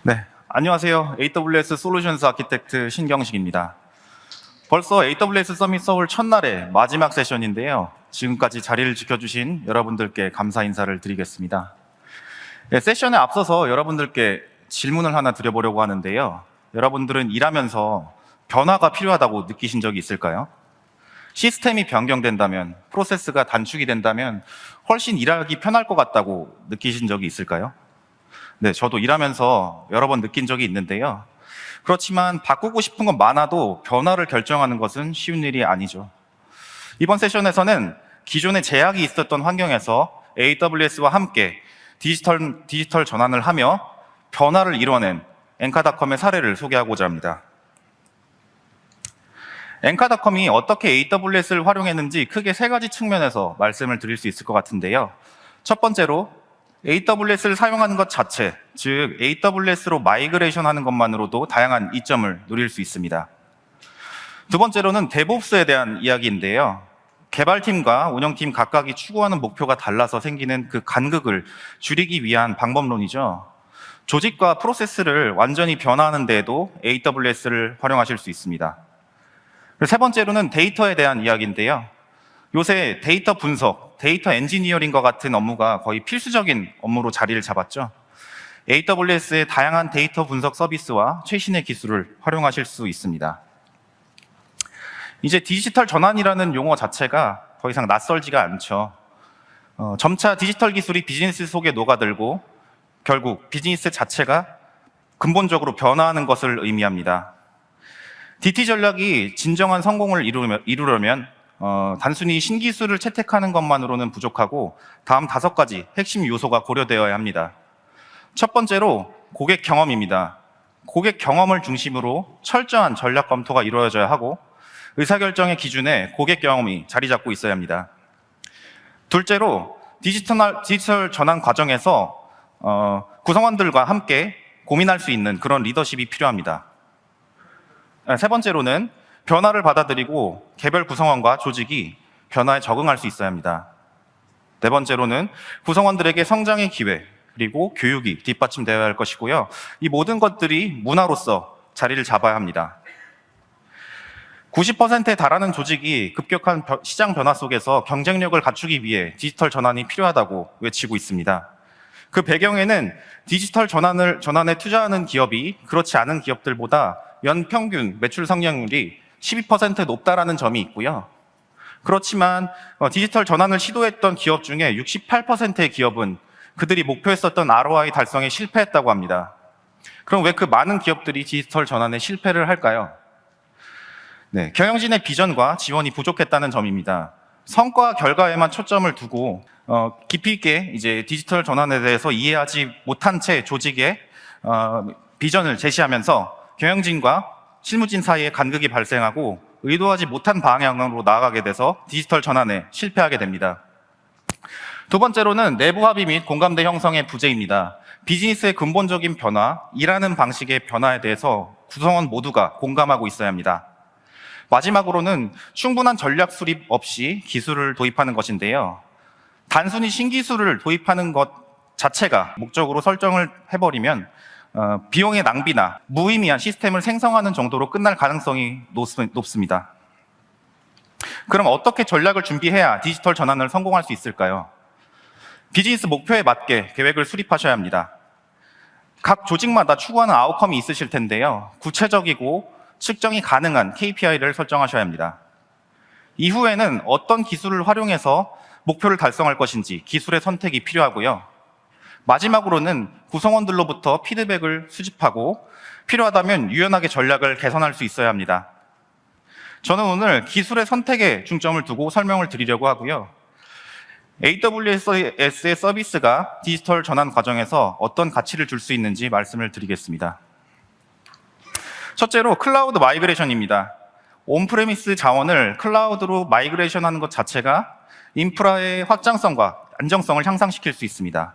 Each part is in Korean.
네, 안녕하세요. AWS 솔루션스 아키텍트 신경식입니다. 벌써 AWS 서밋 서울 첫날의 마지막 세션인데요. 지금까지 자리를 지켜주신 여러분들께 감사 인사를 드리겠습니다. 네, 세션에 앞서서 여러분들께 질문을 하나 드려보려고 하는데요. 여러분들은 일하면서 변화가 필요하다고 느끼신 적이 있을까요? 시스템이 변경된다면, 프로세스가 단축이 된다면 훨씬 일하기 편할 것 같다고 느끼신 적이 있을까요? 네, 저도 일하면서 여러 번 느낀 적이 있는데요. 그렇지만 바꾸고 싶은 건 많아도 변화를 결정하는 것은 쉬운 일이 아니죠. 이번 세션에서는 기존에 제약이 있었던 환경에서 AWS와 함께 디지털 전환을 하며 변화를 이뤄낸 엔카닷컴의 사례를 소개하고자 합니다. 엔카닷컴이 어떻게 AWS를 활용했는지 크게 세 가지 측면에서 말씀을 드릴 수 있을 것 같은데요. 첫 번째로 AWS를 사용하는 것 자체, 즉 AWS로 마이그레이션 하는 것만으로도 다양한 이점을 누릴 수 있습니다. 두 번째로는 데브옵스에 대한 이야기인데요. 개발팀과 운영팀 각각이 추구하는 목표가 달라서 생기는 그 간극을 줄이기 위한 방법론이죠. 조직과 프로세스를 완전히 변화하는 데에도 AWS를 활용하실 수 있습니다. 세 번째로는 데이터에 대한 이야기인데요. 요새 데이터 분석, 데이터 엔지니어링과 같은 업무가 거의 필수적인 업무로 자리를 잡았죠. AWS의 다양한 데이터 분석 서비스와 최신의 기술을 활용하실 수 있습니다. 이제 디지털 전환이라는 용어 자체가 더 이상 낯설지가 않죠. 점차 디지털 기술이 비즈니스 속에 녹아들고 결국 비즈니스 자체가 근본적으로 변화하는 것을 의미합니다. DT 전략이 진정한 성공을 이루려면 단순히 신기술을 채택하는 것만으로는 부족하고 다음 5가지 핵심 요소가 고려되어야 합니다. 첫 번째로 고객 경험입니다. 고객 경험을 중심으로 철저한 전략 검토가 이루어져야 하고 의사결정의 기준에 고객 경험이 자리 잡고 있어야 합니다. 둘째로 디지털 전환 과정에서 구성원들과 함께 고민할 수 있는 그런 리더십이 필요합니다. 세 번째로는 변화를 받아들이고 개별 구성원과 조직이 변화에 적응할 수 있어야 합니다. 네 번째로는 구성원들에게 성장의 기회 그리고 교육이 뒷받침되어야 할 것이고요. 이 모든 것들이 문화로서 자리를 잡아야 합니다. 90%에 달하는 조직이 급격한 시장 변화 속에서 경쟁력을 갖추기 위해 디지털 전환이 필요하다고 외치고 있습니다. 그 배경에는 디지털 전환에 투자하는 기업이 그렇지 않은 기업들보다 연평균 매출 성장률이 12% 높다라는 점이 있고요. 그렇지만 디지털 전환을 시도했던 기업 중에 68%의 기업은 그들이 목표했었던 ROI 달성에 실패했다고 합니다. 그럼 왜 그 많은 기업들이 디지털 전환에 실패를 할까요? 네, 경영진의 비전과 지원이 부족했다는 점입니다. 성과 결과에만 초점을 두고 깊이 있게 이제 디지털 전환에 대해서 이해하지 못한 채 조직의 비전을 제시하면서 경영진과 실무진 사이에 간극이 발생하고 의도하지 못한 방향으로 나아가게 돼서 디지털 전환에 실패하게 됩니다. 두 번째로는 내부 합의 및 공감대 형성의 부재입니다. 비즈니스의 근본적인 변화, 일하는 방식의 변화에 대해서 구성원 모두가 공감하고 있어야 합니다. 마지막으로는 충분한 전략 수립 없이 기술을 도입하는 것인데요. 단순히 신기술을 도입하는 것 자체가 목적으로 설정을 해버리면 비용의 낭비나 무의미한 시스템을 생성하는 정도로 끝날 가능성이 높습니다. 그럼 어떻게 전략을 준비해야 디지털 전환을 성공할 수 있을까요? 비즈니스 목표에 맞게 계획을 수립하셔야 합니다. 각 조직마다 추구하는 아웃컴이 있으실 텐데요. 구체적이고 측정이 가능한 KPI를 설정하셔야 합니다. 이후에는 어떤 기술을 활용해서 목표를 달성할 것인지 기술의 선택이 필요하고요. 마지막으로는 구성원들로부터 피드백을 수집하고 필요하다면 유연하게 전략을 개선할 수 있어야 합니다. 저는 오늘 기술의 선택에 중점을 두고 설명을 드리려고 하고요. AWS의 서비스가 디지털 전환 과정에서 어떤 가치를 줄 수 있는지 말씀을 드리겠습니다. 첫째로 클라우드 마이그레이션입니다. 온프레미스 자원을 클라우드로 마이그레이션 하는 것 자체가 인프라의 확장성과 안정성을 향상시킬 수 있습니다.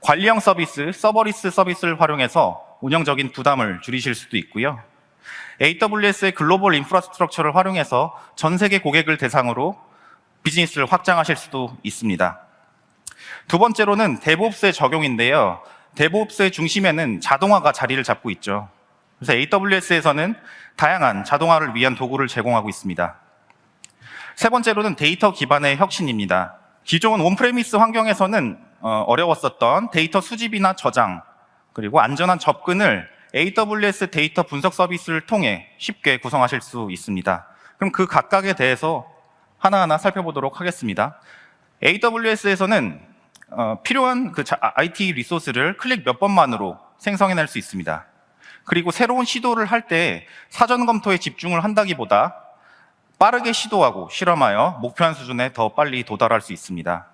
관리형 서비스, 서버리스 서비스를 활용해서 운영적인 부담을 줄이실 수도 있고요. AWS의 글로벌 인프라스트럭처를 활용해서 전 세계 고객을 대상으로 비즈니스를 확장하실 수도 있습니다. 두 번째로는 데브옵스의 적용인데요. 데브옵스의 중심에는 자동화가 자리를 잡고 있죠. 그래서 AWS에서는 다양한 자동화를 위한 도구를 제공하고 있습니다. 세 번째로는 데이터 기반의 혁신입니다. 기존 온프레미스 환경에서는 어려웠었던 데이터 수집이나 저장, 그리고 안전한 접근을 AWS 데이터 분석 서비스를 통해 쉽게 구성하실 수 있습니다. 그럼 그 각각에 대해서 하나하나 살펴보도록 하겠습니다. AWS에서는 필요한 그 IT 리소스를 클릭 몇 번만으로 생성해낼 수 있습니다. 그리고 새로운 시도를 할 때 사전 검토에 집중을 한다기보다 빠르게 시도하고 실험하여 목표한 수준에 더 빨리 도달할 수 있습니다.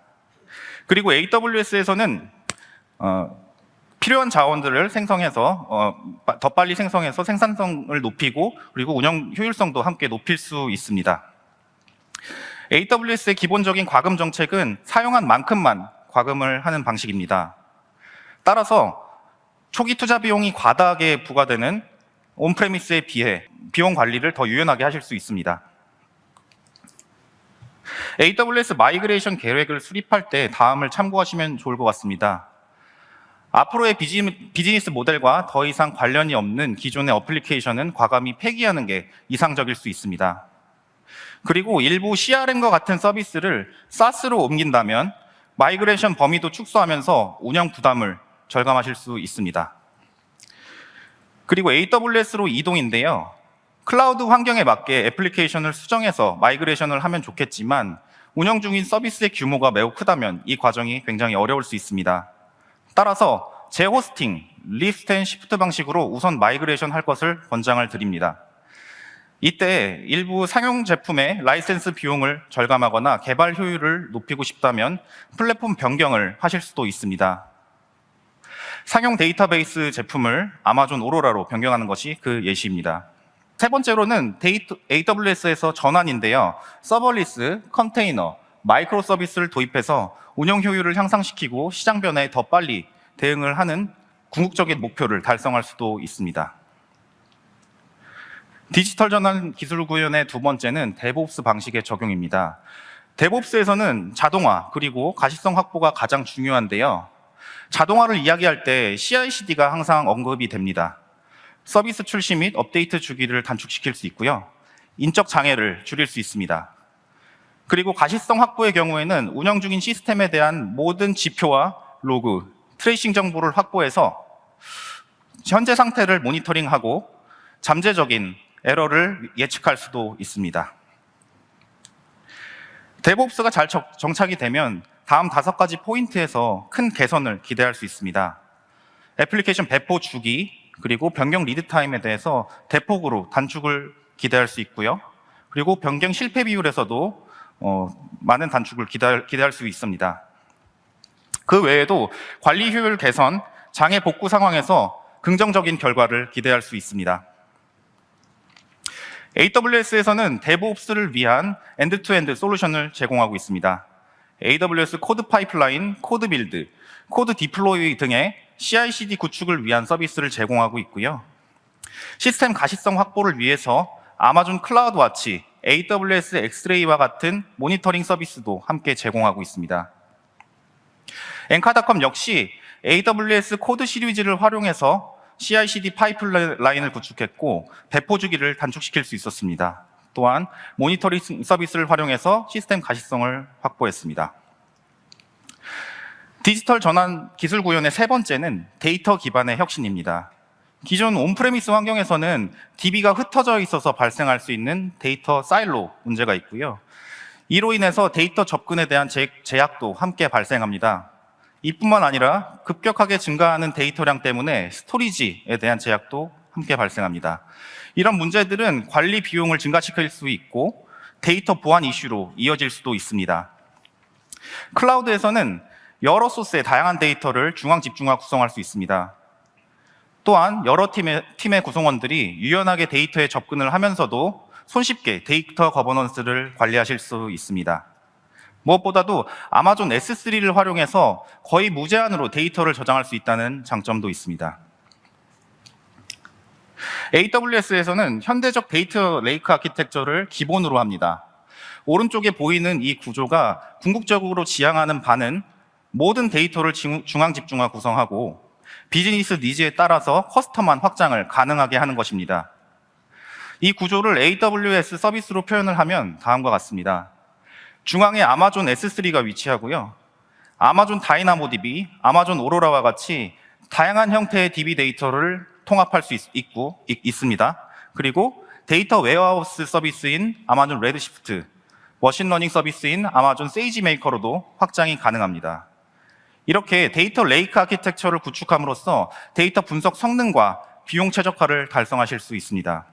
그리고 AWS에서는 필요한 자원들을 생성해서 더 빨리 생성해서 생산성을 높이고 그리고 운영 효율성도 함께 높일 수 있습니다. AWS의 기본적인 과금 정책은 사용한 만큼만 과금을 하는 방식입니다. 따라서 초기 투자 비용이 과다하게 부과되는 온프레미스에 비해 비용 관리를 더 유연하게 하실 수 있습니다. AWS 마이그레이션 계획을 수립할 때 다음을 참고하시면 좋을 것 같습니다. 앞으로의 비즈니스 모델과 더 이상 관련이 없는 기존의 어플리케이션은 과감히 폐기하는 게 이상적일 수 있습니다. 그리고 일부 CRM과 같은 서비스를 SaaS로 옮긴다면 마이그레이션 범위도 축소하면서 운영 부담을 절감하실 수 있습니다. 그리고 AWS로 이동인데요. 클라우드 환경에 맞게 애플리케이션을 수정해서 마이그레이션을 하면 좋겠지만 운영 중인 서비스의 규모가 매우 크다면 이 과정이 굉장히 어려울 수 있습니다. 따라서 재호스팅, 리프트 앤 시프트 방식으로 우선 마이그레이션 할 것을 권장을 드립니다. 이때 일부 상용 제품의 라이센스 비용을 절감하거나 개발 효율을 높이고 싶다면 플랫폼 변경을 하실 수도 있습니다. 상용 데이터베이스 제품을 아마존 오로라로 변경하는 것이 그 예시입니다. 세 번째로는 AWS에서 전환인데요. 서버리스, 컨테이너, 마이크로 서비스를 도입해서 운영 효율을 향상시키고 시장 변화에 더 빨리 대응을 하는 궁극적인 목표를 달성할 수도 있습니다. 디지털 전환 기술 구현의 두 번째는 데브옵스 방식의 적용입니다. 데브옵스에서는 자동화 그리고 가시성 확보가 가장 중요한데요. 자동화를 이야기할 때 CI/CD가 항상 언급이 됩니다. 서비스 출시 및 업데이트 주기를 단축시킬 수 있고요. 인적 장애를 줄일 수 있습니다. 그리고 가시성 확보의 경우에는 운영 중인 시스템에 대한 모든 지표와 로그, 트레이싱 정보를 확보해서 현재 상태를 모니터링하고 잠재적인 에러를 예측할 수도 있습니다. 데브옵스가 잘 정착이 되면 다음 5가지 포인트에서 큰 개선을 기대할 수 있습니다. 애플리케이션 배포 주기, 그리고 변경 리드 타임에 대해서 대폭으로 단축을 기대할 수 있고요. 그리고 변경 실패 비율에서도 많은 단축을 기대할 수 있습니다. 그 외에도 관리 효율 개선, 장애 복구 상황에서 긍정적인 결과를 기대할 수 있습니다. AWS에서는 데브옵스를 위한 엔드-투-엔드 솔루션을 제공하고 있습니다. AWS 코드 파이프라인, 코드 빌드, 코드 디플로이 등의 CI/CD 구축을 위한 서비스를 제공하고 있고요. 시스템 가시성 확보를 위해서 아마존 클라우드 와치, AWS 엑스레이와 같은 모니터링 서비스도 함께 제공하고 있습니다. 엔카닷컴 역시 AWS 코드 시리즈를 활용해서 CI/CD 파이프라인을 구축했고 배포 주기를 단축시킬 수 있었습니다. 또한 모니터링 서비스를 활용해서 시스템 가시성을 확보했습니다. 디지털 전환 기술 구현의 세 번째는 데이터 기반의 혁신입니다. 기존 온프레미스 환경에서는 DB가 흩어져 있어서 발생할 수 있는 데이터 사일로 문제가 있고요. 이로 인해서 데이터 접근에 대한 제약도 함께 발생합니다. 이뿐만 아니라 급격하게 증가하는 데이터량 때문에 스토리지에 대한 제약도 함께 발생합니다. 이런 문제들은 관리 비용을 증가시킬 수 있고 데이터 보안 이슈로 이어질 수도 있습니다. 클라우드에서는 여러 소스의 다양한 데이터를 중앙 집중화 구성할 수 있습니다. 또한 여러 팀의 구성원들이 유연하게 데이터에 접근을 하면서도 손쉽게 데이터 거버넌스를 관리하실 수 있습니다. 무엇보다도 아마존 S3를 활용해서 거의 무제한으로 데이터를 저장할 수 있다는 장점도 있습니다. AWS에서는 현대적 데이터 레이크 아키텍처를 기본으로 합니다. 오른쪽에 보이는 이 구조가 궁극적으로 지향하는 바는 모든 데이터를 중앙 집중화 구성하고 비즈니스 니즈에 따라서 커스텀한 확장을 가능하게 하는 것입니다. 이 구조를 AWS 서비스로 표현을 하면 다음과 같습니다. 중앙에 아마존 S3가 위치하고요. 아마존 다이나모 DB, 아마존 오로라와 같이 다양한 형태의 DB 데이터를 통합할 수 있습니다. 그리고 데이터 웨어하우스 서비스인 아마존 레드시프트, 머신러닝 서비스인 아마존 세이지 메이커로도 확장이 가능합니다. 이렇게 데이터 레이크 아키텍처를 구축함으로써 데이터 분석 성능과 비용 최적화를 달성하실 수 있습니다.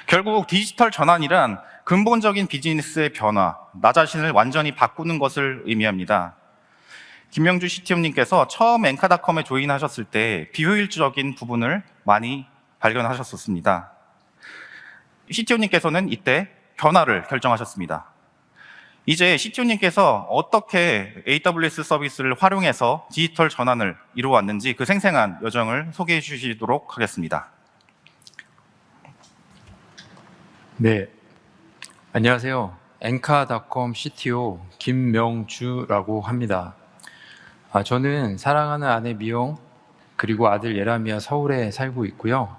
결국 디지털 전환이란 근본적인 비즈니스의 변화, 나 자신을 완전히 바꾸는 것을 의미합니다. 김명주 CTO님께서 처음 엔카닷컴에 조인하셨을 때 비효율적인 부분을 많이 발견하셨었습니다. CTO님께서는 이때 변화를 결정하셨습니다. 이제 CTO님께서 어떻게 AWS 서비스를 활용해서 디지털 전환을 이루어왔는지 그 생생한 여정을 소개해 주시도록 하겠습니다. 네, 안녕하세요. 엔카닷컴 CTO 김명주라고 합니다. 저는 사랑하는 아내 미용 그리고 아들 예람이와 서울에 살고 있고요.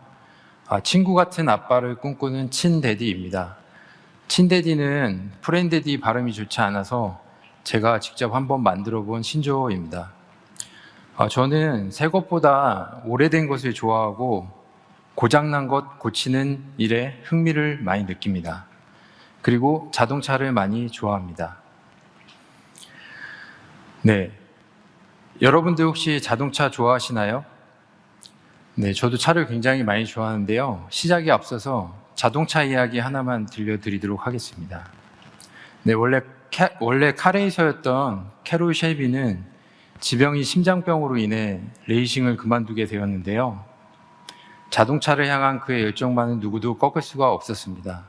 친구 같은 아빠를 꿈꾸는 친데디입니다. 친데디는 프렌데디 발음이 좋지 않아서 제가 직접 한번 만들어 본 신조어입니다. 저는 새 것보다 오래된 것을 좋아하고 고장난 것 고치는 일에 흥미를 많이 느낍니다. 그리고 자동차를 많이 좋아합니다. 네, 여러분들 혹시 자동차 좋아하시나요? 네, 저도 차를 굉장히 많이 좋아하는데요. 시작에 앞서서 자동차 이야기 하나만 들려드리도록 하겠습니다. 네, 원래 카레이서였던 캐롤 쉘비는 지병이 심장병으로 인해 레이싱을 그만두게 되었는데요. 자동차를 향한 그의 열정만은 누구도 꺾을 수가 없었습니다.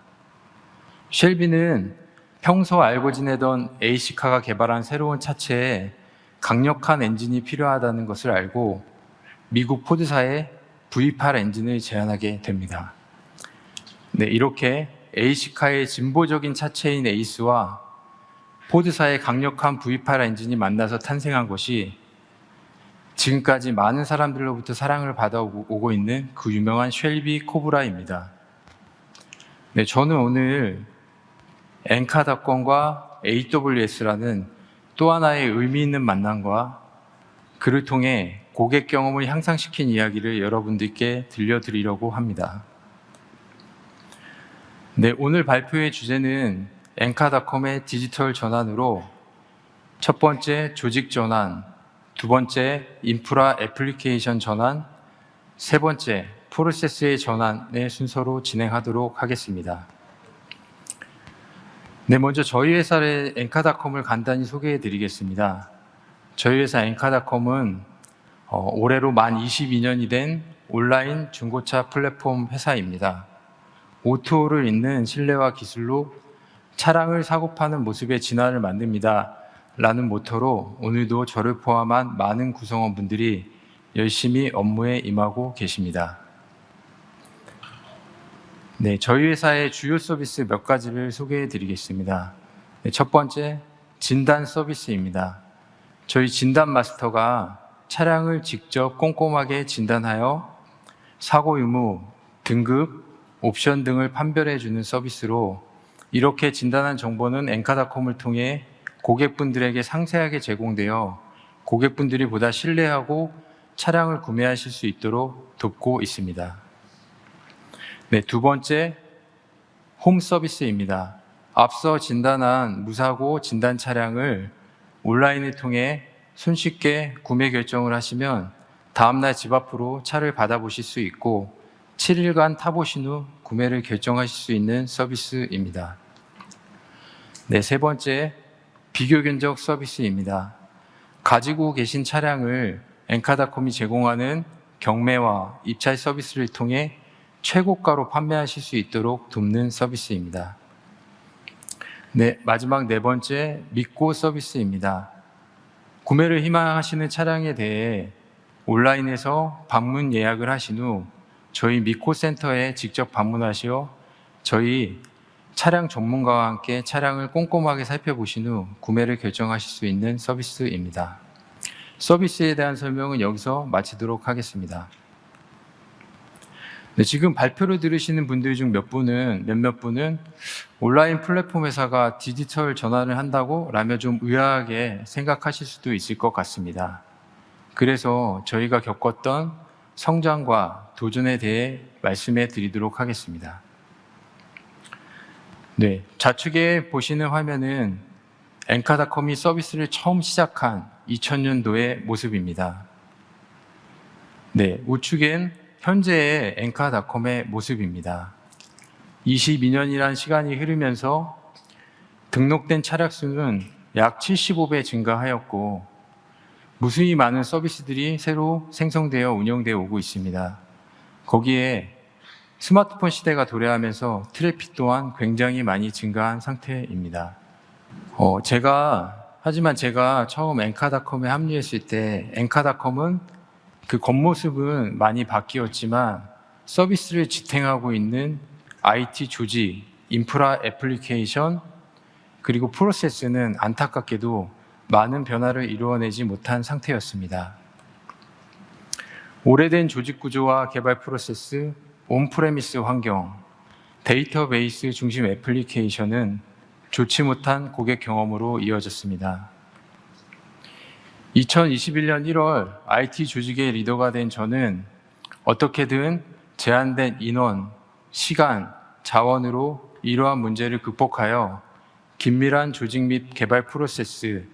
쉘비는 평소 알고 지내던 A시카가 개발한 새로운 차체에 강력한 엔진이 필요하다는 것을 알고 미국 포드사에 V8 엔진을 제안하게 됩니다. 네, 이렇게 A시카의 진보적인 차체인 에이스와 포드사의 강력한 V8 엔진이 만나서 탄생한 것이 지금까지 많은 사람들로부터 사랑을 받아오고 있는 그 유명한 쉘비 코브라입니다. 네, 저는 오늘 엔카닷컴과 AWS라는 또 하나의 의미 있는 만남과 그를 통해 고객 경험을 향상시킨 이야기를 여러분들께 들려드리려고 합니다. 네, 오늘 발표의 주제는 엔카닷컴의 디지털 전환으로 첫 번째 조직 전환, 두 번째 인프라 애플리케이션 전환, 세 번째 프로세스의 전환의 순서로 진행하도록 하겠습니다. 네, 먼저 저희 회사의 엔카닷컴을 간단히 소개해 드리겠습니다. 저희 회사 엔카닷컴은 올해로 만 22년이 된 온라인 중고차 플랫폼 회사입니다. O2O를 잇는 신뢰와 기술로 차량을 사고 파는 모습의 진화를 만듭니다. 라는 모토로 오늘도 저를 포함한 많은 구성원분들이 열심히 업무에 임하고 계십니다. 네, 저희 회사의 주요 서비스 몇 가지를 소개해 드리겠습니다. 네, 첫 번째, 진단 서비스입니다. 저희 진단 마스터가 차량을 직접 꼼꼼하게 진단하여 사고 유무, 등급, 옵션 등을 판별해 주는 서비스로 이렇게 진단한 정보는 엔카닷컴을 통해 고객분들에게 상세하게 제공되어 고객분들이 보다 신뢰하고 차량을 구매하실 수 있도록 돕고 있습니다. 네, 두 번째, 홈 서비스입니다. 앞서 진단한 무사고 진단 차량을 온라인을 통해 손쉽게 구매 결정을 하시면 다음날 집 앞으로 차를 받아보실 수 있고 7일간 타보신 후 구매를 결정하실 수 있는 서비스입니다. 네, 세 번째, 비교 견적 서비스입니다. 가지고 계신 차량을 엔카닷컴이 제공하는 경매와 입찰 서비스를 통해 최고가로 판매하실 수 있도록 돕는 서비스입니다. 네, 마지막 네 번째, 믿고 서비스입니다. 구매를 희망하시는 차량에 대해 온라인에서 방문 예약을 하신 후 저희 믿고 센터에 직접 방문하시어 저희 차량 전문가와 함께 차량을 꼼꼼하게 살펴보신 후 구매를 결정하실 수 있는 서비스입니다. 서비스에 대한 설명은 여기서 마치도록 하겠습니다. 네, 지금 발표를 들으시는 분들 중 몇몇 분은 온라인 플랫폼 회사가 디지털 전환을 한다고 라며 좀 의아하게 생각하실 수도 있을 것 같습니다. 그래서 저희가 겪었던 성장과 도전에 대해 말씀해 드리도록 하겠습니다. 네, 좌측에 보시는 화면은 엔카닷컴이 서비스를 처음 시작한 2000년도의 모습입니다. 네, 우측엔 현재의 엔카닷컴의 모습입니다. 22년이란 시간이 흐르면서 등록된 차량 수는 약 75배 증가하였고 무수히 많은 서비스들이 새로 생성되어 운영되어 오고 있습니다. 거기에 스마트폰 시대가 도래하면서 트래픽 또한 굉장히 많이 증가한 상태입니다. 하지만 제가 처음 엔카닷컴에 합류했을 때 엔카닷컴은 그 겉모습은 많이 바뀌었지만 서비스를 지탱하고 있는 IT 조직, 인프라 애플리케이션, 그리고 프로세스는 안타깝게도 많은 변화를 이루어내지 못한 상태였습니다. 오래된 조직 구조와 개발 프로세스, 온프레미스 환경, 데이터베이스 중심 애플리케이션은 좋지 못한 고객 경험으로 이어졌습니다. 2021년 1월 IT 조직의 리더가 된 저는 어떻게든 제한된 인원, 시간, 자원으로 이러한 문제를 극복하여 긴밀한 조직 및 개발 프로세스,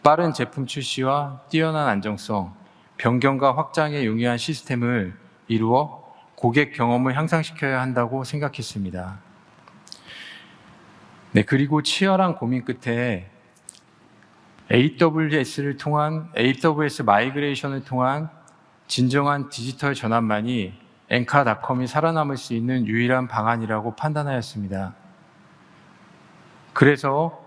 빠른 제품 출시와 뛰어난 안정성, 변경과 확장에 용이한 시스템을 이루어 고객 경험을 향상시켜야 한다고 생각했습니다. 네, 그리고 치열한 고민 끝에 AWS 마이그레이션을 통한 진정한 디지털 전환만이 엔카닷컴이 살아남을 수 있는 유일한 방안이라고 판단하였습니다. 그래서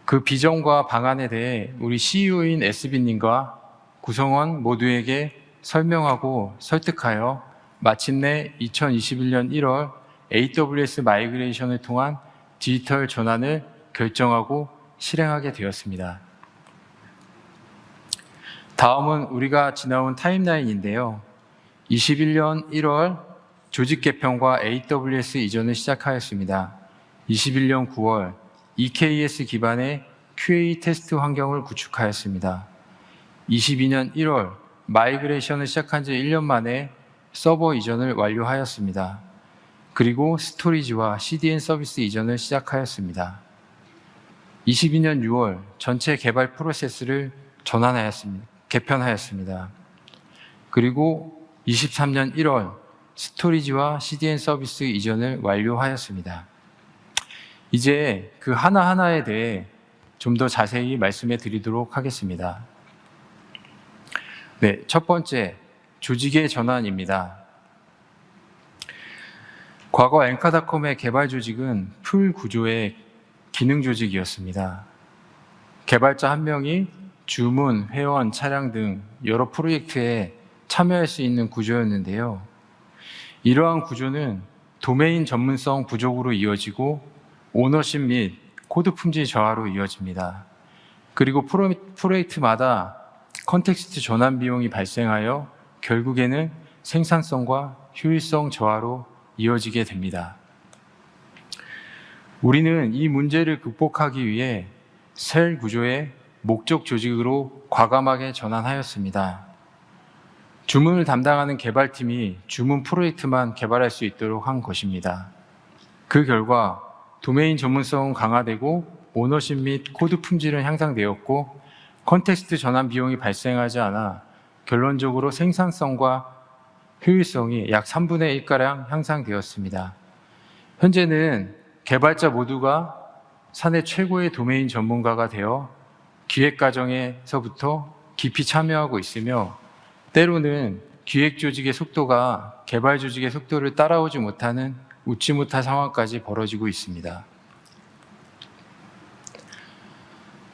그 비전과 방안에 대해 우리 CEO인 SB님과 구성원 모두에게 설명하고 설득하여 마침내 2021년 1월 AWS 마이그레이션을 통한 디지털 전환을 결정하고 실행하게 되었습니다. 다음은 우리가 지나온 타임라인인데요. 21년 1월 조직 개편과 AWS 이전을 시작하였습니다. 21년 9월 EKS 기반의 QA 테스트 환경을 구축하였습니다. 22년 1월 마이그레이션을 시작한 지 1년 만에 서버 이전을 완료하였습니다. 그리고 스토리지와 CDN 서비스 이전을 시작하였습니다. 22년 6월 전체 개발 프로세스를 개편하였습니다. 그리고 23년 1월 스토리지와 CDN 서비스 이전을 완료하였습니다. 이제 그 하나하나에 대해 좀 더 자세히 말씀해 드리도록 하겠습니다. 네, 첫 번째, 조직의 전환입니다. 과거 엔카닷컴의 개발 조직은 풀 구조의 기능 조직이었습니다. 개발자 한 명이 주문, 회원, 차량 등 여러 프로젝트에 참여할 수 있는 구조였는데요. 이러한 구조는 도메인 전문성 부족으로 이어지고 오너십 및 코드 품질 저하로 이어집니다. 그리고 프로젝트마다 컨텍스트 전환 비용이 발생하여 결국에는 생산성과 효율성 저하로 이어지게 됩니다. 우리는 이 문제를 극복하기 위해 셀 구조의 목적 조직으로 과감하게 전환하였습니다. 주문을 담당하는 개발팀이 주문 프로젝트만 개발할 수 있도록 한 것입니다. 그 결과 도메인 전문성은 강화되고 오너십 및 코드 품질은 향상되었고 컨텍스트 전환 비용이 발생하지 않아 결론적으로 생산성과 효율성이 약 3분의 1가량 향상되었습니다. 현재는 개발자 모두가 사내 최고의 도메인 전문가가 되어 기획 과정에서부터 깊이 참여하고 있으며 때로는 기획 조직의 속도가 개발 조직의 속도를 따라오지 못하는 웃지 못할 상황까지 벌어지고 있습니다.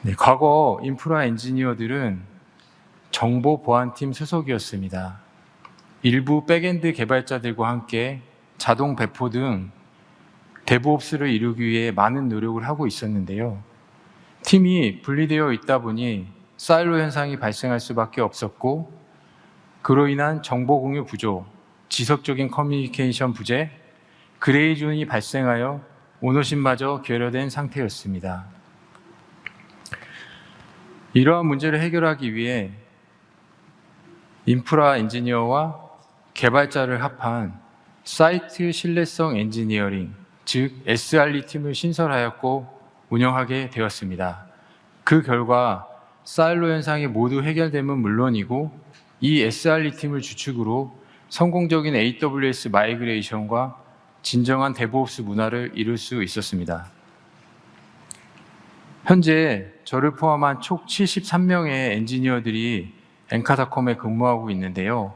네, 과거 인프라 엔지니어들은 정보 보안팀 소속이었습니다. 일부 백엔드 개발자들과 함께 자동 배포 등 데브옵스를 이루기 위해 많은 노력을 하고 있었는데요. 팀이 분리되어 있다 보니 사일로 현상이 발생할 수밖에 없었고, 그로 인한 정보 공유 부족, 지속적인 커뮤니케이션 부재, 그레이 존이 발생하여 오너십마저 결여된 상태였습니다. 이러한 문제를 해결하기 위해 인프라 엔지니어와 개발자를 합한 사이트 신뢰성 엔지니어링, 즉 SRE 팀을 신설하였고 운영하게 되었습니다. 그 결과 사일로 현상이 모두 해결됨은 물론이고 이 SRE 팀을 주축으로 성공적인 AWS 마이그레이션과 진정한 데브옵스 문화를 이룰 수 있었습니다. 현재 저를 포함한 총 73명의 엔지니어들이 엔카닷컴에 근무하고 있는데요.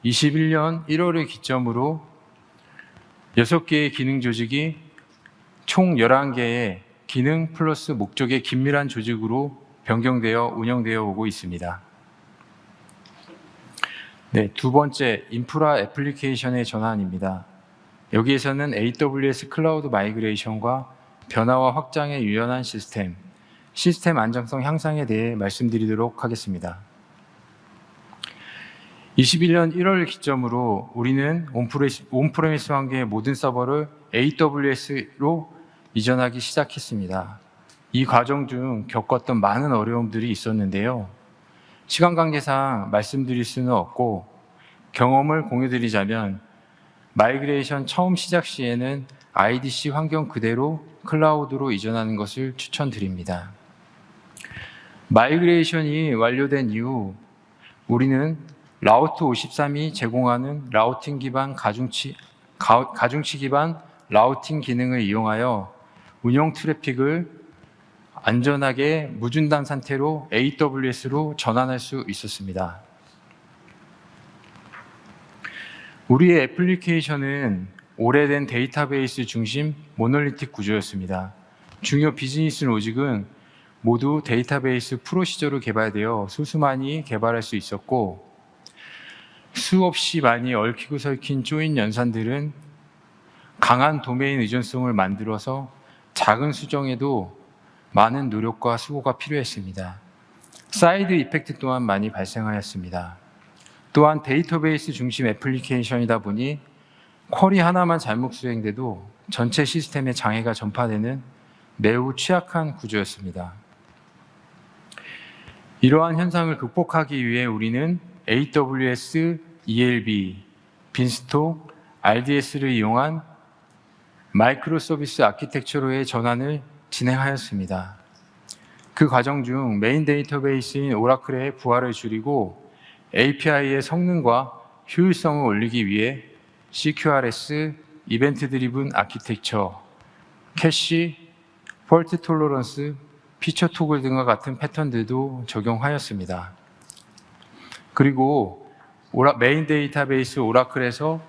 21년 1월을 기점으로 6개의 기능 조직이 총 11개의 기능 플러스 목적의 긴밀한 조직으로 변경되어 운영되어 오고 있습니다. 네, 두 번째, 인프라 애플리케이션의 전환입니다. 여기에서는 AWS 클라우드 마이그레이션과 변화와 확장에 유연한 시스템 안정성 향상에 대해 말씀드리도록 하겠습니다. 21년 1월 기점으로 우리는 온프레미스 환경의 모든 서버를 AWS로 이전하기 시작했습니다. 이 과정 중 겪었던 많은 어려움들이 있었는데요. 시간 관계상 말씀드릴 수는 없고 경험을 공유드리자면 마이그레이션 처음 시작 시에는 IDC 환경 그대로 클라우드로 이전하는 것을 추천드립니다. 마이그레이션이 완료된 이후 우리는 라우트 53이 제공하는 라우팅 기반 가중치 기반 라우팅 기능을 이용하여 운영 트래픽을 안전하게 무중단 상태로 AWS로 전환할 수 있었습니다. 우리의 애플리케이션은 오래된 데이터베이스 중심 모놀리틱 구조였습니다. 중요 비즈니스 로직은 모두 데이터베이스 프로시저로 개발되어 소수만이 개발할 수 있었고 수없이 많이 얽히고 설킨 조인 연산들은 강한 도메인 의존성을 만들어서 작은 수정에도 많은 노력과 수고가 필요했습니다. 사이드 이펙트 또한 많이 발생하였습니다. 또한 데이터베이스 중심 애플리케이션이다 보니 쿼리 하나만 잘못 수행돼도 전체 시스템에 장애가 전파되는 매우 취약한 구조였습니다. 이러한 현상을 극복하기 위해 우리는 AWS, ELB, 빈스톡, RDS를 이용한 마이크로 서비스 아키텍처로의 전환을 진행하였습니다. 그 과정 중 메인 데이터베이스인 오라클의 부하를 줄이고 API의 성능과 효율성을 올리기 위해 CQRS, 이벤트 드리븐 아키텍처, 캐시, 폴트 톨러런스, 피처 토글 등과 같은 패턴들도 적용하였습니다. 그리고 메인 데이터베이스 오라클에서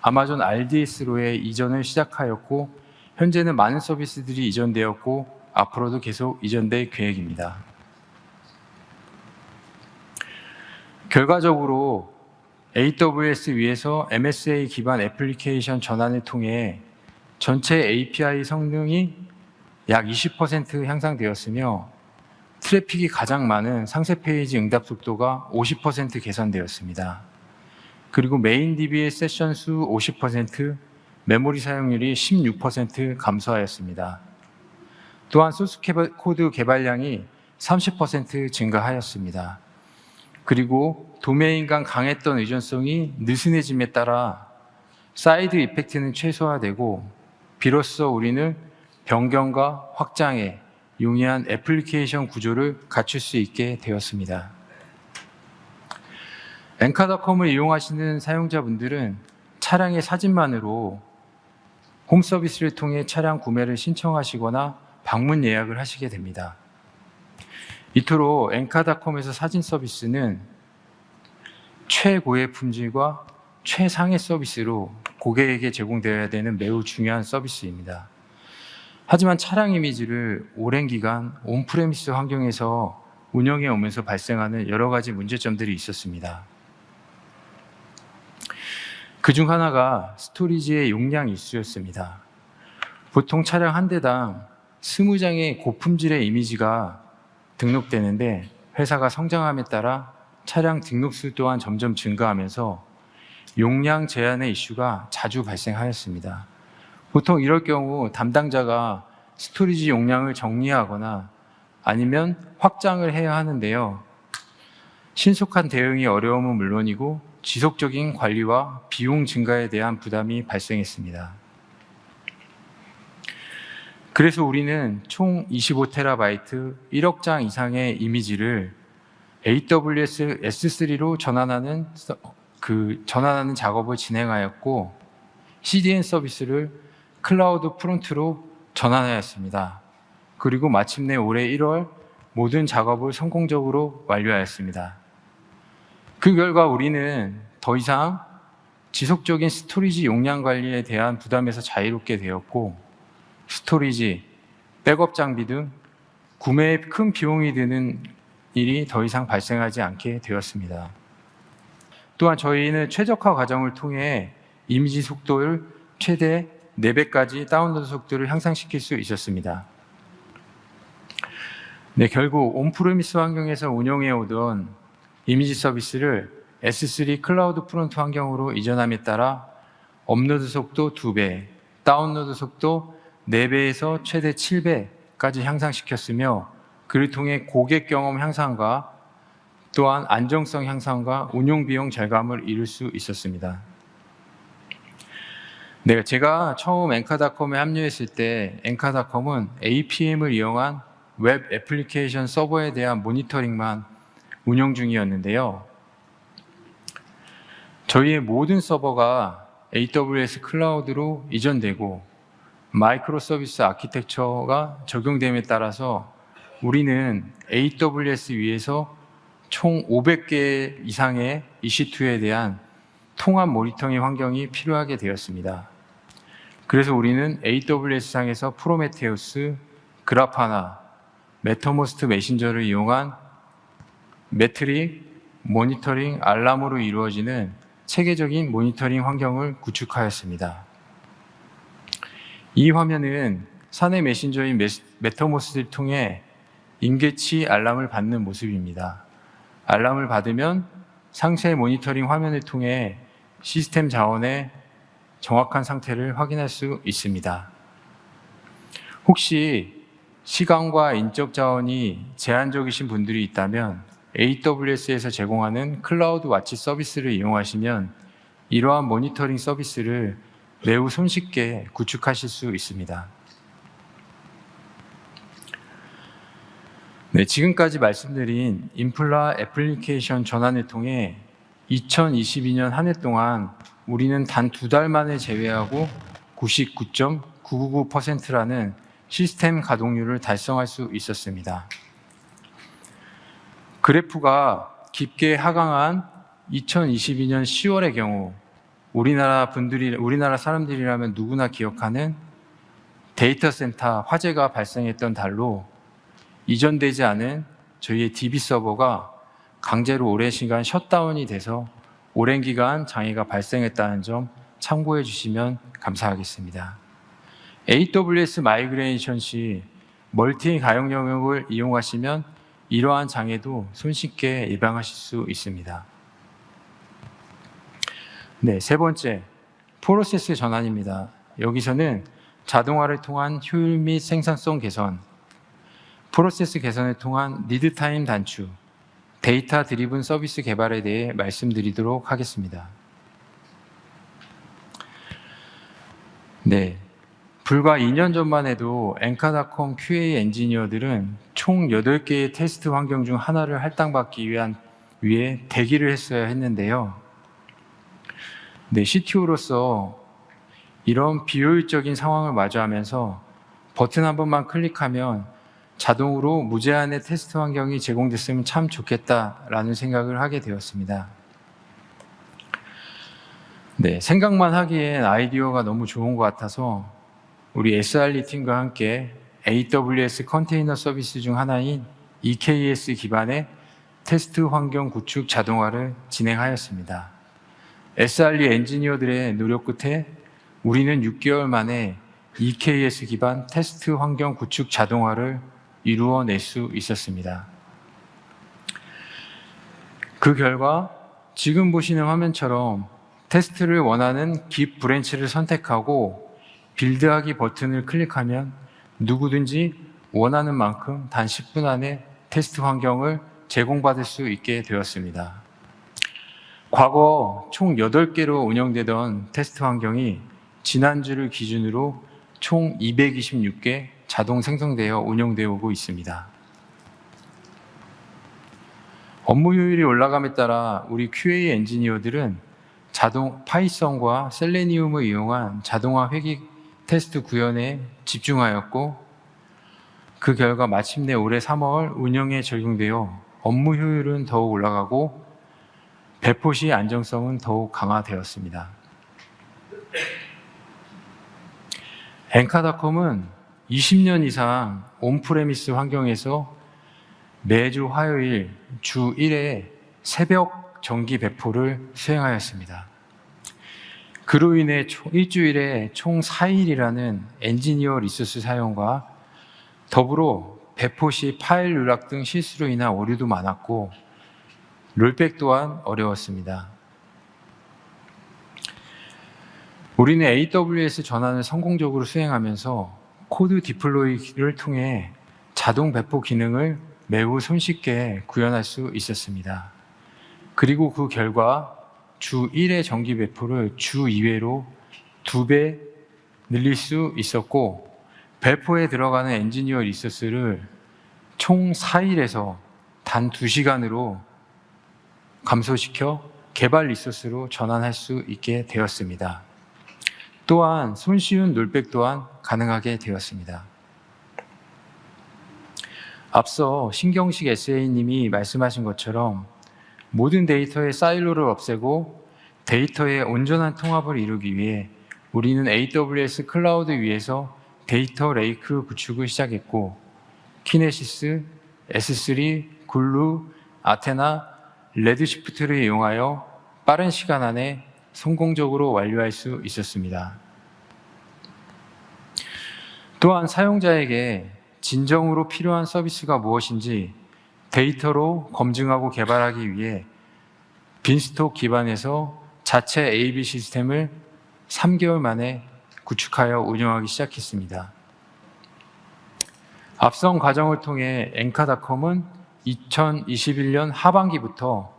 아마존 RDS로의 이전을 시작하였고 현재는 많은 서비스들이 이전되었고 앞으로도 계속 이전될 계획입니다. 결과적으로 AWS 위에서 MSA 기반 애플리케이션 전환을 통해 전체 API 성능이 약 20% 향상되었으며 트래픽이 가장 많은 상세 페이지 응답 속도가 50% 개선되었습니다. 그리고 메인 DB의 세션 수 50%, 메모리 사용률이 16% 감소하였습니다. 또한 소스 코드 개발량이 30% 증가하였습니다. 그리고 도메인 간 강했던 의존성이 느슨해짐에 따라 사이드 이펙트는 최소화되고 비로소 우리는 변경과 확장에 용이한 애플리케이션 구조를 갖출 수 있게 되었습니다. 엔카닷컴을 이용하시는 사용자분들은 차량의 사진만으로 홈 서비스를 통해 차량 구매를 신청하시거나 방문 예약을 하시게 됩니다. 이토록 엔카닷컴에서 사진 서비스는 최고의 품질과 최상의 서비스로 고객에게 제공되어야 되는 매우 중요한 서비스입니다. 하지만 차량 이미지를 오랜 기간 온프레미스 환경에서 운영해 오면서 발생하는 여러 가지 문제점들이 있었습니다. 그중 하나가 스토리지의 용량 이슈였습니다. 보통 차량 한 대당 20장의 고품질의 이미지가 등록되는데 회사가 성장함에 따라 차량 등록수 또한 점점 증가하면서 용량 제한의 이슈가 자주 발생하였습니다. 보통 이럴 경우 담당자가 스토리지 용량을 정리하거나 아니면 확장을 해야 하는데요. 신속한 대응이 어려움은 물론이고 지속적인 관리와 비용 증가에 대한 부담이 발생했습니다. 그래서 우리는 총 25TB 1억 장 이상의 이미지를 AWS S3로 전환하는 작업을 진행하였고 CDN 서비스를 클라우드 프론트로 전환하였습니다. 그리고 마침내 올해 1월 모든 작업을 성공적으로 완료하였습니다. 그 결과 우리는 더 이상 지속적인 스토리지 용량 관리에 대한 부담에서 자유롭게 되었고 스토리지, 백업 장비 등 구매에 큰 비용이 드는 일이 더 이상 발생하지 않게 되었습니다. 또한 저희는 최적화 과정을 통해 이미지 속도를 최대 4배까지 다운로드 속도를 향상시킬 수 있었습니다. 네, 결국 온프리미스 환경에서 운영해 오던 이미지 서비스를 S3 클라우드 프론트 환경으로 이전함에 따라 업로드 속도 2배, 다운로드 속도 4배에서 최대 7배까지 향상시켰으며 그를 통해 고객 경험 향상과 또한 안정성 향상과 운용 비용 절감을 이룰 수 있었습니다. 네, 제가 처음 엔카닷컴에 합류했을 때 엔카닷컴은 APM을 이용한 웹 애플리케이션 서버에 대한 모니터링만 운영 중이었는데요. 저희의 모든 서버가 AWS 클라우드로 이전되고 마이크로 서비스 아키텍처가 적용됨에 따라서 우리는 AWS 위에서 총 500개 이상의 EC2에 대한 통합 모니터링 환경이 필요하게 되었습니다. 그래서 우리는 AWS 상에서 프로메테우스, 그라파나, 메타모스트 메신저를 이용한 매트릭, 모니터링, 알람으로 이루어지는 체계적인 모니터링 환경을 구축하였습니다. 이 화면은 사내 메신저인 메타모스트를 통해 임계치 알람을 받는 모습입니다. 알람을 받으면 상세 모니터링 화면을 통해 시스템 자원의 정확한 상태를 확인할 수 있습니다. 혹시 시간과 인적 자원이 제한적이신 분들이 있다면 AWS에서 제공하는 클라우드 와치 서비스를 이용하시면 이러한 모니터링 서비스를 매우 손쉽게 구축하실 수 있습니다. 네, 지금까지 말씀드린 인플라 애플리케이션 전환을 통해 2022년 한 해 동안 우리는 단 2달 만에 제외하고 99.999%라는 시스템 가동률을 달성할 수 있었습니다. 그래프가 깊게 하강한 2022년 10월의 경우 우리나라 사람들이라면 누구나 기억하는 데이터 센터 화재가 발생했던 달로 이전되지 않은 저희의 DB 서버가 강제로 오랜 시간 셧다운이 돼서 오랜 기간 장애가 발생했다는 점 참고해 주시면 감사하겠습니다. AWS 마이그레이션 시 멀티 가용 영역을 이용하시면 이러한 장애도 손쉽게 예방하실 수 있습니다. 네, 세 번째, 프로세스 전환입니다. 여기서는 자동화를 통한 효율 및 생산성 개선, 프로세스 개선을 통한 리드 타임 단축, 데이터 드리븐 서비스 개발에 대해 말씀드리도록 하겠습니다. 네, 불과 2년 전만 해도 엔카닷컴 QA 엔지니어들은 총 8개의 테스트 환경 중 하나를 할당받기 위해 대기를 했어야 했는데요. 네, CTO로서 이런 비효율적인 상황을 마주하면서 버튼 한 번만 클릭하면 자동으로 무제한의 테스트 환경이 제공됐으면 참 좋겠다라는 생각을 하게 되었습니다. 네, 생각만 하기엔 아이디어가 너무 좋은 것 같아서 우리 SRE 팀과 함께 AWS 컨테이너 서비스 중 하나인 EKS 기반의 테스트 환경 구축 자동화를 진행하였습니다. SRE 엔지니어들의 노력 끝에 우리는 6개월 만에 EKS 기반 테스트 환경 구축 자동화를 이루어낼 수 있었습니다. 그 결과 지금 보시는 화면처럼 테스트를 원하는 깁 브랜치를 선택하고 빌드하기 버튼을 클릭하면 누구든지 원하는 만큼 단 10분 안에 테스트 환경을 제공받을 수 있게 되었습니다. 과거 총 8개로 운영되던 테스트 환경이 지난주를 기준으로 총 226개 자동 생성되어 운영되어 오고 있습니다. 업무 효율이 올라감에 따라 우리 QA 엔지니어들은 파이썬과 셀레니움을 이용한 자동화 회귀 테스트 구현에 집중하였고, 그 결과 마침내 올해 3월 운영에 적용되어 업무 효율은 더욱 올라가고 배포 시 안정성은 더욱 강화되었습니다. 엔카닷컴은 20년 이상 온프레미스 환경에서 매주 화요일 주 1회 새벽 정기 배포를 수행하였습니다. 그로 인해 일주일에 총 4일이라는 엔지니어 리소스 사용과 더불어 배포 시 파일 누락 등 실수로 인한 오류도 많았고 롤백 또한 어려웠습니다. 우리는 AWS 전환을 성공적으로 수행하면서 코드 디플로이를 통해 자동 배포 기능을 매우 손쉽게 구현할 수 있었습니다. 그리고 그 결과 주 1회 정기 배포를 주 2회로 2배 늘릴 수 있었고, 배포에 들어가는 엔지니어 리소스를 총 4일에서 단 2시간으로 감소시켜 개발 리소스로 전환할 수 있게 되었습니다. 또한 손쉬운 롤백 또한 가능하게 되었습니다. 앞서 신경식 SA님이 말씀하신 것처럼 모든 데이터의 사일로를 없애고 데이터의 온전한 통합을 이루기 위해 우리는 AWS 클라우드 위에서 데이터 레이크 구축을 시작했고, 키네시스, S3, 글루, 아테나, 레드시프트를 이용하여 빠른 시간 안에 성공적으로 완료할 수 있었습니다. 또한 사용자에게 진정으로 필요한 서비스가 무엇인지 데이터로 검증하고 개발하기 위해 빈스톡 기반에서 자체 AB 시스템을 3개월 만에 구축하여 운영하기 시작했습니다. 앞선 과정을 통해 엔카닷컴은 2021년 하반기부터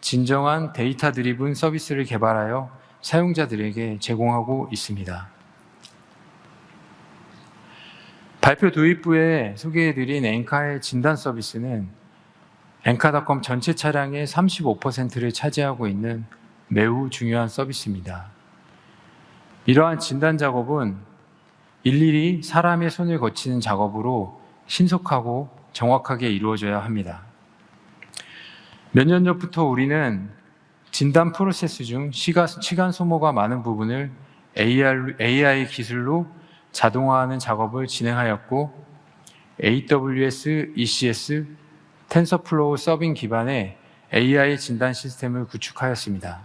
진정한 데이터 드리븐 서비스를 개발하여 사용자들에게 제공하고 있습니다. 발표 도입부에 소개해드린 엔카의 진단 서비스는 엔카닷컴 전체 차량의 35%를 차지하고 있는 매우 중요한 서비스입니다. 이러한 진단 작업은 일일이 사람의 손을 거치는 작업으로 신속하고 정확하게 이루어져야 합니다. 몇 년 전부터 우리는 진단 프로세스 중 시간 소모가 많은 부분을 AI 기술로 자동화하는 작업을 진행하였고, AWS ECS 텐서플로우 서빙 기반의 AI 진단 시스템을 구축하였습니다.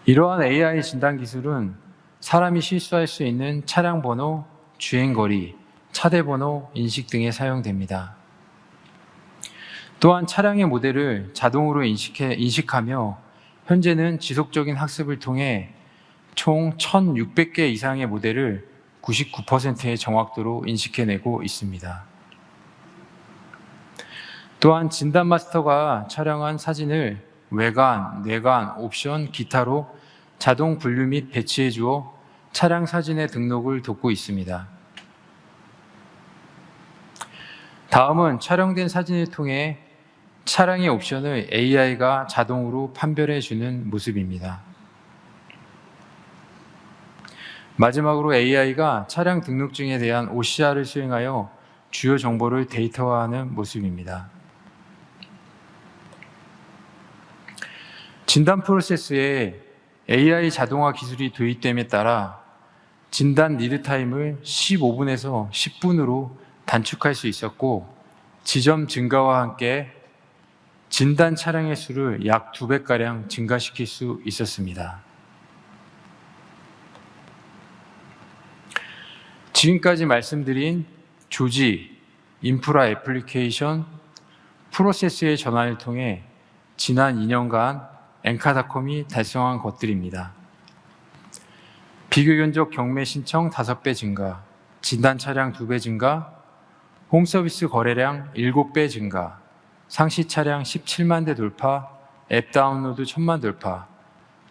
이러한 AI 진단 기술은 사람이 실수할 수 있는 차량 번호, 주행거리, 차대 번호 인식 등에 사용됩니다. 또한 차량의 모델을 자동으로 인식하며 현재는 지속적인 학습을 통해 총 1,600개 이상의 모델을 99%의 정확도로 인식해내고 있습니다. 또한 진단 마스터가 촬영한 사진을 외관, 내관, 옵션, 기타로 자동 분류 및 배치해 주어 차량 사진의 등록을 돕고 있습니다. 다음은 촬영된 사진을 통해 차량의 옵션을 AI가 자동으로 판별해 주는 모습입니다. 마지막으로 AI가 차량 등록증에 대한 OCR을 수행하여 주요 정보를 데이터화하는 모습입니다. 진단 프로세스에 AI 자동화 기술이 도입됨에 따라 진단 리드 타임을 15분에서 10분으로 단축할 수 있었고, 지점 증가와 함께 진단 차량의 수를 약 2배가량 증가시킬 수 있었습니다. 지금까지 말씀드린 조지, 인프라 애플리케이션, 프로세스의 전환을 통해 지난 2년간 엔카닷컴이 달성한 것들입니다. 비교견적 경매 신청 5배 증가, 진단 차량 2배 증가, 홈서비스 거래량 7배 증가, 상시 차량 17만 대 돌파, 앱 다운로드 1000만 돌파,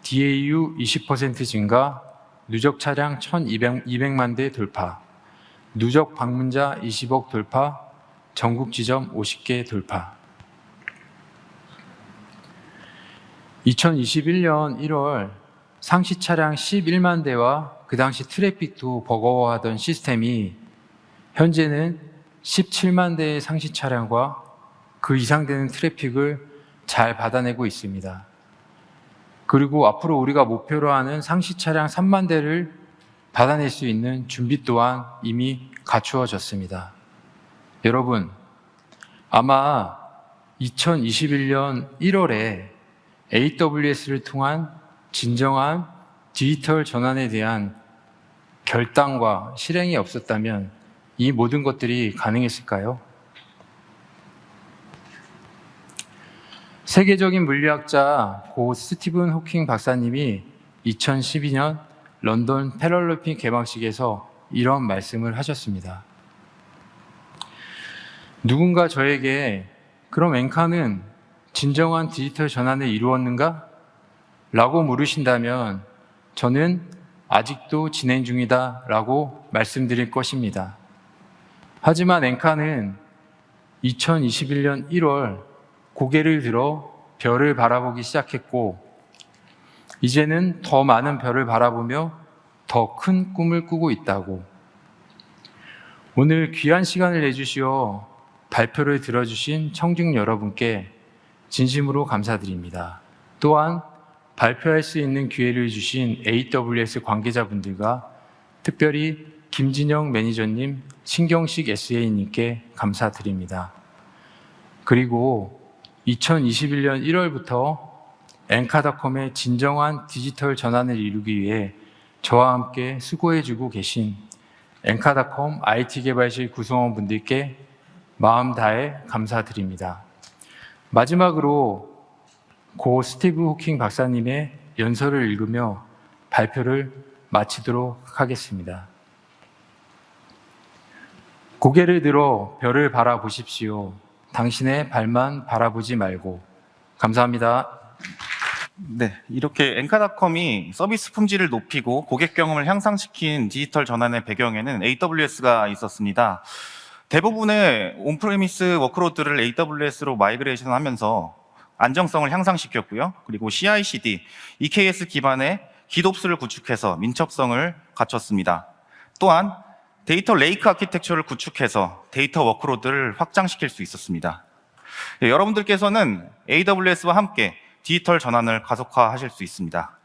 DAU 20% 증가, 누적 차량 1200만 대 돌파, 누적 방문자 20억 돌파, 전국 지점 50개 돌파. 2021년 1월 상시 차량 11만 대와 그 당시 트래픽도 버거워하던 시스템이 현재는 17만 대의 상시 차량과 그 이상 되는 트래픽을 잘 받아내고 있습니다. 그리고 앞으로 우리가 목표로 하는 상시 차량 3만 대를 받아낼 수 있는 준비 또한 이미 갖추어졌습니다. 여러분, 아마 2021년 1월에 AWS를 통한 진정한 디지털 전환에 대한 결단과 실행이 없었다면 이 모든 것들이 가능했을까요? 세계적인 물리학자 고 스티븐 호킹 박사님이 2012년 런던 패럴림픽 개막식에서 이런 말씀을 하셨습니다. 누군가 저에게 그럼 엔카는 진정한 디지털 전환을 이루었는가? 라고 물으신다면 저는 아직도 진행 중이다 라고 말씀드릴 것입니다. 하지만 엔카는 2021년 1월 고개를 들어 별을 바라보기 시작했고 이제는 더 많은 별을 바라보며 더 큰 꿈을 꾸고 있다고. 오늘 귀한 시간을 내주시어 발표를 들어주신 청중 여러분께 진심으로 감사드립니다. 또한 발표할 수 있는 기회를 주신 AWS 관계자분들과 특별히 김진영 매니저님, 신경식 SA님께 감사드립니다. 그리고 2021년 1월부터 엔카닷컴의 진정한 디지털 전환을 이루기 위해 저와 함께 수고해주고 계신 엔카닷컴 IT개발실 구성원분들께 마음 다해 감사드립니다. 마지막으로 고 스티브 호킹 박사님의 연설을 읽으며 발표를 마치도록 하겠습니다. 고개를 들어 별을 바라보십시오. 당신의 발만 바라보지 말고. 감사합니다. 네, 이렇게 엔카닷컴이 서비스 품질을 높이고 고객 경험을 향상시킨 디지털 전환의 배경에는 AWS가 있었습니다. 대부분의 온프레미스 워크로드를 AWS로 마이그레이션 하면서 안정성을 향상시켰고요. 그리고 CI/CD, EKS 기반의 기도프스를 구축해서 민첩성을 갖췄습니다. 또한 데이터 레이크 아키텍처를 구축해서 데이터 워크로드를 확장시킬 수 있었습니다. 여러분들께서는 AWS와 함께 디지털 전환을 가속화하실 수 있습니다.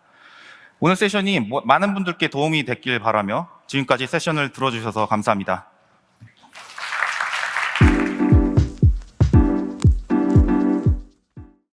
오늘 세션이 많은 분들께 도움이 됐길 바라며 지금까지 세션을 들어주셔서 감사합니다.